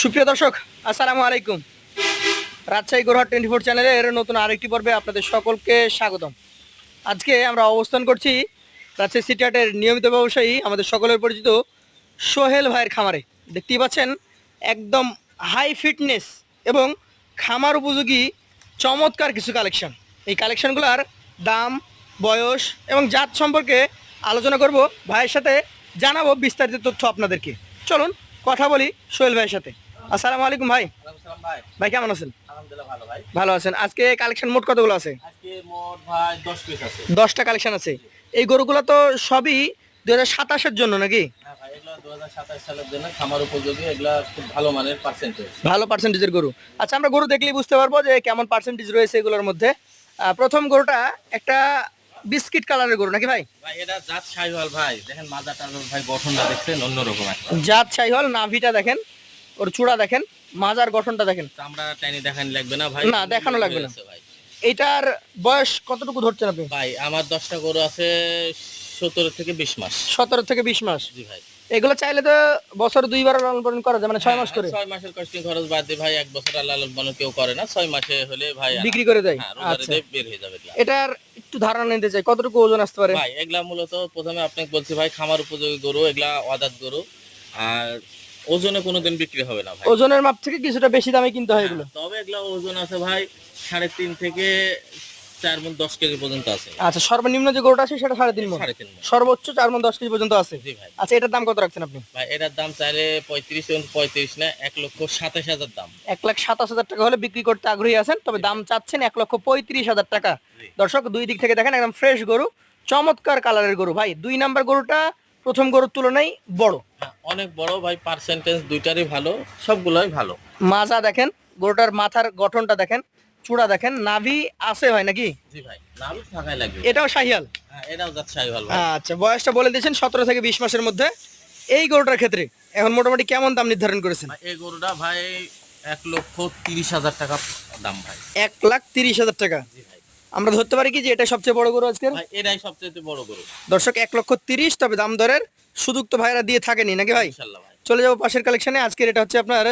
সুপ্রিয় দর্শক, আসসালামু আলাইকুম। রাজশাহী গরুহাট 24 চ্যানেলের নতুন আরেকটি পর্বে আপনাদের সকলকে স্বাগতম। আজকে আমরা অবস্থান করছি রাজশাহী সিটি হাটের নিয়মিত ব্যবসায়ী আমাদের সকলের পরিচিত সোহেল ভাইয়ের খামারে। দেখতেই পাচ্ছেন একদম হাই ফিটনেস এবং খামার উপযোগী চমৎকার কিছু কালেকশন। এই কালেকশনগুলোর দাম, বয়স এবং জাত সম্পর্কে আলোচনা করব ভাইয়ের সাথে, জানাবো বিস্তারিত তথ্য আপনাদেরকে। চলুন কথা বলি সোহেল ভাইয়ের সাথে। আসসালামু আলাইকুম ভাই। ভাই ভাই কেমন আছেন? আলহামদুলিল্লাহ ভালো ভাই। ভালো আছেন। আজকে কালেকশন মোট কতগুলো আছে? আজকে মোট ভাই 10 পিস আছে। 10টা কালেকশন আছে। এই গরুগুলো তো সবই 2027-এর জন্য নাকি? হ্যাঁ ভাই, এগুলা 2027 সালের জন্য খামার উপযোগী, এগুলা খুব ভালো মানের পার্সেন্টেজ। ভালো পার্সেন্টেজের গরু। আচ্ছা, আমরা গরু দেখলেই বুঝতে পারবো যে কেমন পার্সেন্টেজ রয়েছে এগুলোর মধ্যে। প্রথম গরুটা একটা বিস্কিট কালারের গরু নাকি ভাই? ভাই এটা জাত শাহিওয়াল ভাই, দেখেন মাজাটা ভাই গঠনটা দেখছেন অন্যরকম একটা। জাত শাহিওয়াল, নাভিটা দেখেন, ওর চূড়া দেখেন, মাজার গঠনটা দেখেন। চামড়া টাইনি দেখান লাগবে না ভাই? না, দেখানো লাগবে না। ভাই এইটার বয়স কতটুকু ধরছেন আপনি? ভাই আমার 10টা গরু আছে 17 থেকে 20 মাস। 17 থেকে 20 মাস। জি ভাই। এগুলো চাইলে তো বছর 2বার লালন পালন করা যায়, মানে 6 মাস করে 6 মাসের কস্টিং খরচ বাদ দিয়ে ভাই 1 বছর লালন পালন কেউ করে না, 6 মাসে হলে ভাই বিক্রি করে দেয়। হ্যাঁ, রোজার আচ্ছা, ঈদে বের হয়ে যাবে এগুলা। এটার একটু ধারণা নিতে চাই, কতটুকু ওজন আসতে পারে? ভাই এগুলা মূলত প্রথমে আপনাকে বলছি ভাই, খামার উপযোগী গরু, এগুলা আদাত গরু, আর ওজনে কোনোদিন বিক্রি হবে না ভাই। ওজনের মাপ থেকে কিছুটা বেশি দামে কিনতে হয় এগুলো। তবে এগুলা ওজন আছে ভাই 3.5 থেকে 4 মণ 10 কেজি পর্যন্ত আছে। আচ্ছা, সর্বনিম্ন যে গরুটা আছে সেটা 3.5 মণ, 3.5 মণ। সর্বোচ্চ 4 মণ 10 কেজি পর্যন্ত আছে। জি ভাই। আচ্ছা, এটার দাম কত রাখছেন আপনি? ভাই এটার দাম চাইলে 35 না 1,27,000 দাম। 1,27,000 টাকা হলে বিক্রি করতে আগ্রহী আছেন, তবে দাম চাচ্ছেন 1,35,000 টাকা। জি। দর্শক, দুই দিক থেকে দেখেন, একদম ফ্রেশ গরু, চমৎকার কালারের গরু। ভাই 2 নাম্বার গরুটা প্রথম গরুর তুলনায় বড়, হ্যাঁ, অনেক বড় ভাই, পার্সেন্টেজ দুইটারই ভালো, সবগুলোই ভালো। মাজা দেখেন, গরুটার মাথার গঠনটা দেখেন, চূড়া দেখেন, নাভি আছে ভাই নাকি? জি ভাই, নাম থাকাই লাগবে। এটাও শাহিয়াল? হ্যাঁ, এটাও জাত শাহিওয়াল ভাই। আচ্ছা, বয়সটা বলে দিয়েছেন 17 থেকে 20 মাসের মধ্যে। এই গরুটার ক্ষেত্রে এখন মোটামুটি কেমন দাম নির্ধারণ করেছেন? ভাই, এই গরুটা ভাই 1,30,000 টাকা দাম ভাই। 1,30,000 টাকা। জি ভাই। আমরা ধরতে পারি কি যে এটা সবচেয়ে বড় গরু আজকের? ভাই এটাই সবচেয়ে বড় গরু। দর্শক, 1,30,000, তবে দাম দরের সুযোগ তো ভাইরা দিয়ে থাকেনি নাকি ভাই? ইনশাআল্লাহ ভাই। চলে যাবো পাশের কালেকশনে। আজকের এটা হচ্ছে আপনার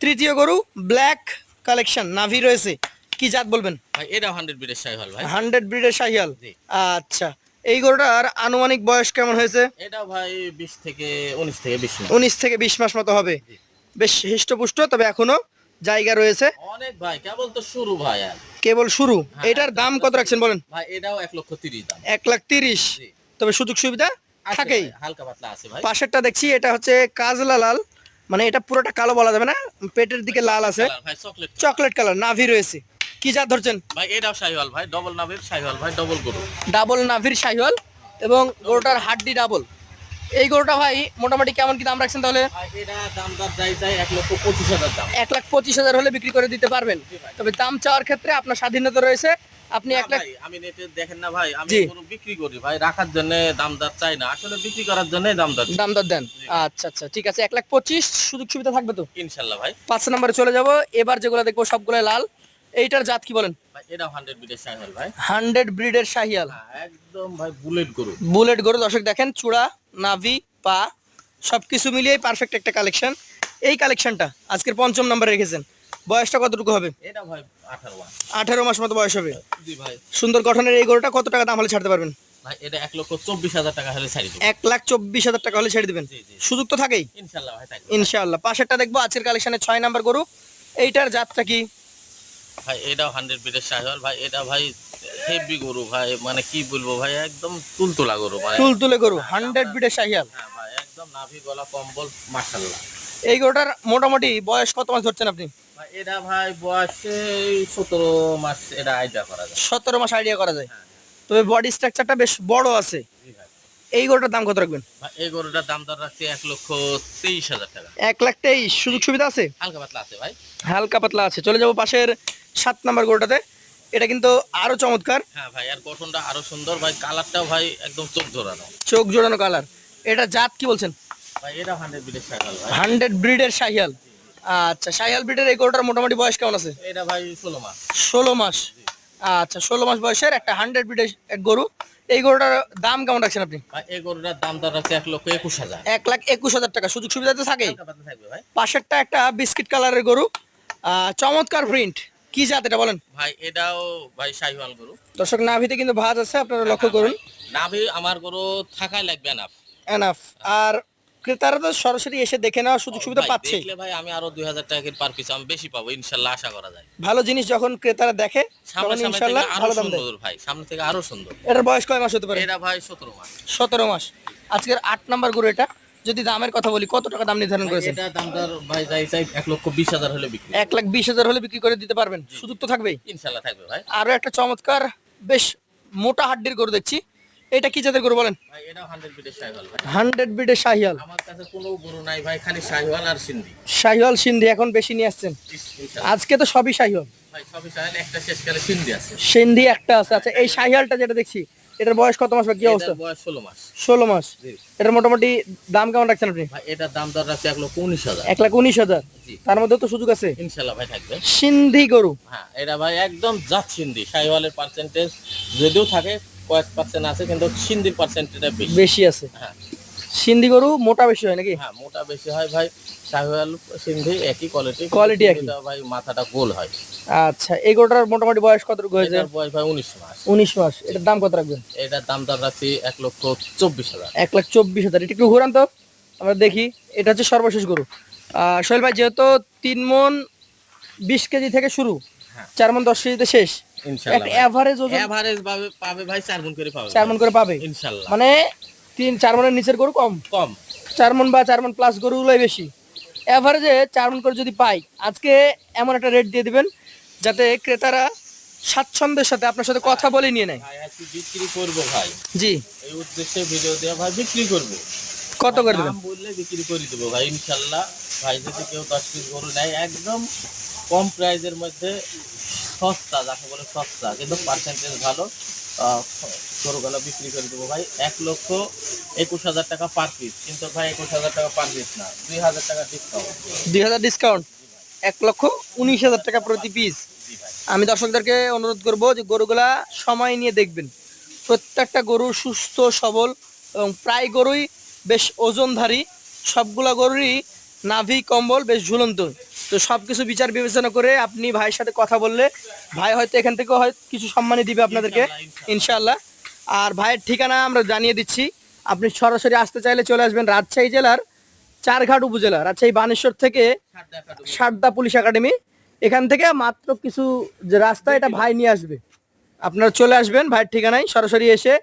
তৃতীয় গরু, ব্ল্যাক কালেকশন, নাভি রয়েছে। কি জাত বলবেন? ভাই এটাও 100 বিটের শাহিওয়াল ভাই। 100 ব্রিডের শাহিয়াল। জি। আচ্ছা, এই গরুটার আনুমানিক বয়স কেমন হয়েছে? এটাও ভাই 19 থেকে 20 মাস। 19 থেকে 20 মাস মতো হবে। জি। বেশ হৃষ্টপুষ্ট, তবে এখনো জায়গা রয়েছে। অনেক ভাই, কেবল তো শুরু ভাই আর। কেবল শুরু। হ্যাঁ, এটার দাম কত রাখছেন বলেন? ভাই এটাও 1,30,000 দাম। 1,30,000, জি। তবে সুযোগ সুবিধা আছে থাকেই। ভাই, হালকা পাতলা আছে ভাই। পাশেরটা দেখছি, এটা হচ্ছে কাজলা লাল, মানে এটা পুরোটা কালো বলা যাবে না, পেটের দিকে লাল আছে, কালার ভাই, চকলেট। চকলেট কালার, নাভি রয়েছে। কি জাত ধরছেন? ভাই এটাও শাহিওয়াল ভাই, ডবল নাভের শাহিওয়াল ভাই, ডবল গরু। ডাবল নাভির শাহিওয়াল এবং গরুটার হাড্ডি ডাবল। এই গরুটা ভাই মোটামুটি কেমন কি দাম রাখছেন তাহলে? ভাই এটা দাম দর যাই 1,25,000 দাম। 1,25,000 হলে বিক্রি করে দিতে পারবেন। জি ভাই। তবে দাম চাওয়ার ক্ষেত্রে আপনার স্বাধীনতা রয়েছে। আপনি না 1 লাখ ভাই, আমি নেটে দেখেন না ভাই, আমি জি। গরু বিক্রি করি ভাই, রাখার জন্য দাম দর চাই না, আসলে বিক্রি করার জন্য দাম দর। দাম দর দেন। আচ্ছা আচ্ছা, ঠিক আছে। 1,25,000 সুযোগ সুবিধা থাকবে তো? ইনশাআল্লাহ ভাই। 5 নম্বরে চলে যাব। এবার যেগুলো দেখবো সবগুলো লাল। এইটার জাত কি বলেন? ভাই এটাও 100 বিটের শাহিওয়াল ভাই। 100 ব্রিডের শাহিয়াল, হ্যাঁ, একদম ভাই বুলেট গরু। বুলেট গরু। দর্শক দেখেন, চূড়া, নাভি, পা সবকিছু মিলিয়ে পারফেক্ট একটা কালেকশন। এই কালেকশনটা আজকের 5ম নম্বরে রেখেছেন। বয়সটা কতটুকু হবে? এটা ভাই 18 মাস। 18 মাস মতো বয়স হবে। জি ভাই। সুন্দর গঠনের এই গরুটা কত টাকা দাম হলে ছাড়তে পারবেন? ভাই এটা 1,24,000 টাকা হলে ছাড়ি দেব। 1,24,000 টাকা হলে ছেড়ে দিবেন। জি, জি। সুযোগ তো থাকেই ইনশাআল্লাহ ভাই, থাকবে। ইনশাআল্লাহ। পাশেরটা দেখবো আজকের কালেকশনের 6 নাম্বার গরু। এইটার জাতটা কি? ভাই এটাও 100 বিটের শাহিওয়াল ভাই, এটা ভাই হেভি গরু ভাই, মানে কি বলবো ভাই, একদম তুলতুলা গরু ভাই। তুলতুলে গরু, 100 ব্রিডের শাহিয়াল। হ্যাঁ ভাই, একদম নাভি গলা কম্বল মাশাআল্লাহ। এই গরুটার মোটামুটি বয়স কত মাস ধরছেন আপনি? ভাই এটা ভাই বয়সে 17 মাস, এটা আইডিয়া করা যায়। 17 মাস আইডিয়া করা যায়। হ্যাঁ। তবে বডি স্ট্রাকচারটা বেশ বড় আছে। জি ভাই। এই গরুটার দাম কত রাখবেন? ভাই এই গরুটার দাম দর রাখছি 1,23,000 টাকা। 1,23,000 সুযোগ সুবিধা আছে? হালকা পাতলা আছে ভাই। হালকা পাতলা আছে। চলে যাবো পাশের 7 নাম্বার গরুটাতে। এটা কিন্তু আরো চমৎকার, হ্যাঁ ভাই, আর গঠনটা আরো সুন্দর ভাই, কালারটাও ভাই একদম চোখ ধরানো। চোখ জোড়ানো কালার। এটা জাত কি বলছেন? ভাই এটা 100 বিটের শাহিওয়াল ভাই। 100 ব্রিডের শাহিয়াল। আচ্ছা, শাহিয়াল ব্রিডের এই গরুটার মোটামুটি বয়স কেমন আছে? এটা ভাই 16 মাস। 16 মাস। আচ্ছা, 16 মাস বয়সের একটা 100 ব্রিডের এক গরু। এই গরুটার দাম কেমন রাখছেন আপনি? ভাই এই গরুটার দাম দর রাখছে 1,21,000। 1,21,000 টাকা, সুযোগ সুবিধা তো থাকে। হালকা পাতলা থাকবে ভাই। পাশেরটা একটা বিস্কিট কালারের গরু, চমৎকার প্রিন্ট, কি জাত এটা বলেন? ভাই এটাও ভাই শাহিওয়াল গরু। দর্শক নাভিতে কিন্তু ভাঁজ আছে, আপনারা লক্ষ্য করুন। নাভি আমার গরু থাকাই লাগবে না। এনাফ। আর ক্রেতারা তো সরাসরি এসে দেখে নেওয়ার সুযোগ সুবিধা ভাই পাচ্ছে। দেখলে ভাই আমি আরো 2,000 টাকা পার পিস আমি বেশি পাবো ইনশাআল্লাহ, আশা করা যায়। ভালো জিনিস যখন ক্রেতারা দেখে সামনে তখন সামনে থেকে ইনশাআল্লাহ আরো ভালো দাম দেয়। সুন্দর ভাই, সামনে থেকে আরো সুন্দর। এটার বয়স কয় মাস হতে পারে? এটা ভাই 17 মাস। 17 মাস। আজকের 8 নাম্বার গরু এটা। যদি দামের কথা বলি, কত টাকা দাম নির্ধারণ ভাই করেছেন? এটা দাম দর ভাই চাই 1,20,000 হলে বিক্রি। 1,20,000 হলে বিক্রি করে দিতে পারবেন, সুযোগ তো থাকবেই। ইনশাআল্লাহ থাকবে ভাই। আরো একটা চমৎকার বেশ মোটা হাড্ডির গরু দেখছি, এটা কি জাতের গরু বলেন? ভাই এটাও 100 বিটের শাহিওয়াল ভাই। 100 বিটের শাহিয়াল। আমার কাছে কোনো গরু নাই ভাই, খালি শাহিওয়াল আর সিন্ধি। শাহিওয়াল সিন্ধি এখন বেশি নিয়ে আসছেন। ইনশাআল্লাহ। আজকে তো সবই শাহিওয়াল। ভাই সবই শাহিওয়াল, একটা শেষকালে সিন্ধি আছে। সিন্ধি একটা আছে। আচ্ছা, এই শাহিয়ালটা যেটা দেখছি, এটার বয়স কত মাস বা কি অবস্থা? এটার বয়স 16 মাস। 16 মাস। জি। এটার মোটামুটি দাম কেমন রাখছেন আপনি? ভাই এটার দাম দর রাখছে 1,19,000। 1,19,000। জি। তার মধ্যে তো সুযোগ আছে। ইনশাআল্লাহ ভাই থাকবে। সিন্ধি গরু। হ্যাঁ এটা ভাই একদম জাত সিন্ধি। শাহিওয়ালের পার্সেন্টেজ যদিও থাকে কয়েক পার্সেন্ট আছে, কিন্তু সিন্ধির পার্সেন্টেজটা বেশি। বেশি আছে। হ্যাঁ সিন্ধি গরু মোটা বেশি হয় নাকি? হ্যাঁ মোটা বেশি হয় ভাই। শাহিওয়াল সিন্ধি একই কোয়ালিটি, Quality একই। ভাই মাথাটা গোল হয়। আচ্ছা, এই গরুটার মোটামুটি বয়স কত হয়েছে? এটার বয়স ভাই 19 মাস। 19 মাস। এটার দাম কত রাখবেন? এটার দাম দর রাখছি 1,24,000। 1,24,000। এটা একটু ঘুরান তো আমরা দেখি। এটা হচ্ছে সর্বশেষ গরু। সোহেল ভাই, যেহেতু 3 মণ 20 কেজি থেকে শুরু, হ্যাঁ 4 মণ 10 কেজিতে শেষ, ইনশাআল্লাহ একটা ভাই। এভারেজ ওজন এভারেজ পাবে ভাই 4 মণ করে পাবে। 4 মণ করে পাবে ইনশাআল্লাহ। মানে 3-4 মণের নিচের গরু কম, কম 4 মণ বা 4 মণ প্লাস গরুগুলোই বেশি। এভারেজে 4 মণ করে যদি পাই, আজকে এমন একটা রেট দিয়ে দিবেন যাতে ক্রেতারা স্বাচ্ছন্দ্যের সাথে আপনার সাথে কথা বলে নিয়ে নেয়। ভাই আজকে বিক্রি করব ভাই, জি। এই উদ্দেশ্যে ভিডিও দেওয়া ভাই, বিক্রি করব। কত করে দেবেন? দাম বললে বিক্রি করে দেবো ভাই ইনশাআল্লাহ। ভাই যদি কেউ 10 পিস গরু নেয় একদম কম প্রাইজের মধ্যে, সস্তা যাকে বলে সস্তা, কিন্তু পার্সেন্টেজ ভালো, গরুগুলো বিক্রি করে দেবো ভাই 1,21,000 টাকা পার পিস। কিন্তু ভাই 21,000 টাকা পার পিস না, 2,000 টাকা ডিসকাউন্ট। 2,000 ডিসকাউন্ট, 1,19,000 টাকা প্রতি পিস। জি ভাই। আমি দর্শকদেরকে অনুরোধ করব যে গরুগুলা সময় নিয়ে দেখবেন। প্রত্যেকটা গরু সুস্থ সবল এবং প্রায় গরুই বেশ ওজনধারী, সবগুলা গরুরই নাভি কম্বল বেশ ঝুলন্ত। তো সব কিছু বিচার বিবেচনা করে আপনি ভাইয়ের সাথে কথা বললে ভাই হয়তো এখান থেকে হয়তো কিছু সম্মানই দিবে আপনাদেরকে ইনশাআল্লাহ। আর ভাইয়ের ঠিকানা আমরা জানিয়ে দিচ্ছি, আপনি সরাসরি আসতে চাইলে চলে আসবেন রাজশাহী জেলার চারঘাট উপজেলা, রাজশাহী বানেশ্বর থেকে সারদা পুলিশ একাডেমি, এখান থেকে মাত্র কিছু যে রাস্তা, এটা ভাই নিয়ে আসবে। আপনারা চলে আসবেন ভাইয়ের ঠিকানায়, সরাসরি এসে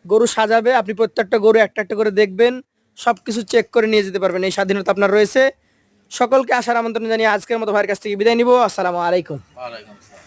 গরু সাজাবে, আপনি প্রত্যেকটা গরু একটা একটা করে দেখবেন, সব কিছু চেক করে নিয়ে যেতে পারবেন। এই স্বাধীনতা আপনার রয়েছে। সকলকে আসার আমন্ত্রণ জানিয়ে আজকের মতো ভাইয়ের কাছ থেকে বিদায় নিব। আসসালামু আলাইকুম। ওয়ালাইকুম আসসালাম।